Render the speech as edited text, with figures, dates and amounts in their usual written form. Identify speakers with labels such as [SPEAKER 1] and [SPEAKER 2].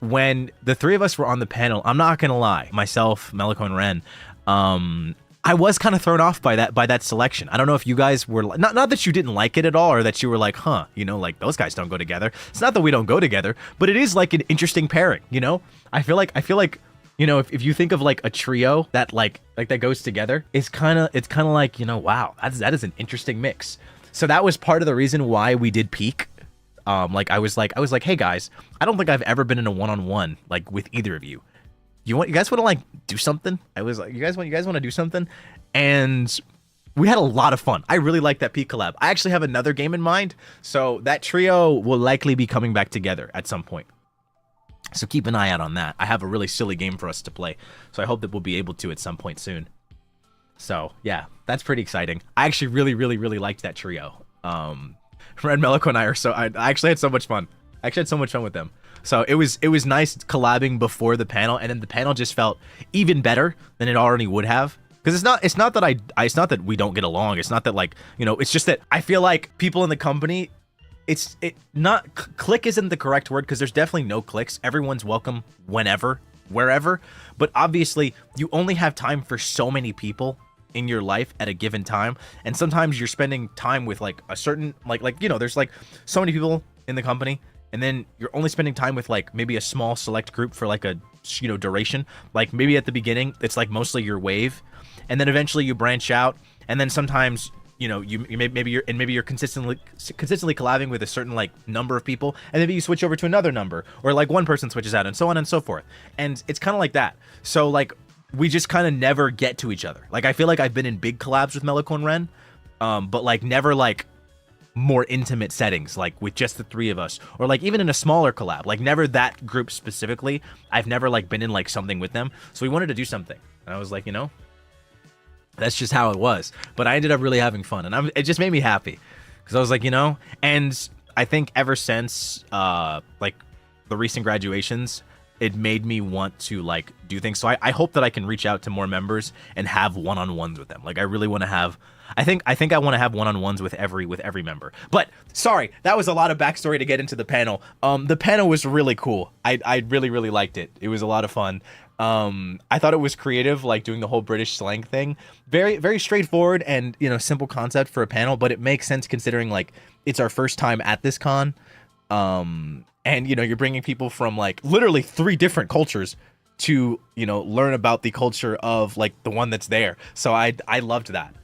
[SPEAKER 1] when the three of us were on the panel, I'm not gonna lie, myself, Meloco, and Ren, I was kind of thrown off by that selection. I don't know if you guys were not that you didn't like it at all, or that you were like, huh, you know, like those guys don't go together. It's not that we don't go together, but it is like an interesting pairing, you know. I feel like you know, if you think of like a trio that like that goes together, it's kind of like, you know, wow, that is an interesting mix. So that was part of the reason why we did peak. Like I was like, hey guys, I don't think I've ever been in a one-on-one like with either of you. You guys want to like do something? I was like, you guys want to do something? And we had a lot of fun. I really like that peak collab. I actually have another game in mind, so that trio will likely be coming back together at some point. So keep an eye out on that. I have a really silly game for us to play, so I hope that we'll be able to at some point soon. So yeah, that's pretty exciting. I actually really liked that trio. Red Meloco and I actually had so much fun. I actually had so much fun with them. So it was nice collabing before the panel, and then the panel just felt even better than it already would have. Because it's not that we don't get along. It's not that, like, you know, it's just that I feel like people in the company, click isn't the correct word, because there's definitely no clicks. Everyone's welcome whenever, wherever. But obviously you only have time for so many people in your life at a given time, and sometimes you're spending time with like a certain like you know, there's like so many people in the company, and then you're only spending time with like maybe a small select group for like a, you know, duration. Like maybe at the beginning it's like mostly your wave, and then eventually you branch out, and then sometimes, you know, maybe you're consistently collabing with a certain like number of people, and maybe you switch over to another number, or like one person switches out, and so on and so forth. And it's kind of like that. So like we just kind of never get to each other. Like I feel like I've been in big collabs with Meloco and Ren, but like never like more intimate settings, like with just the three of us, or like even in a smaller collab, like never that group specifically. I've never like been in like something with them, so we wanted to do something, and I was like, you know, that's just how it was. But I ended up really having fun, and it just made me happy, because I was like, you know. And I think ever since like the recent graduations, it made me want to like do things. So I hope that I can reach out to more members and have one-on-ones with them. Like I really want to have, I think I want to have one-on-ones with every member. But sorry, that was a lot of backstory to get into the panel. The panel was really cool. I really liked it. It was a lot of fun. I thought it was creative, like doing the whole British slang thing. Very straightforward and, you know, simple concept for a panel, but it makes sense considering like it's our first time at this con. And, you know, you're bringing people from like literally 3 different cultures to, you know, learn about the culture of like the one that's there. So I loved that.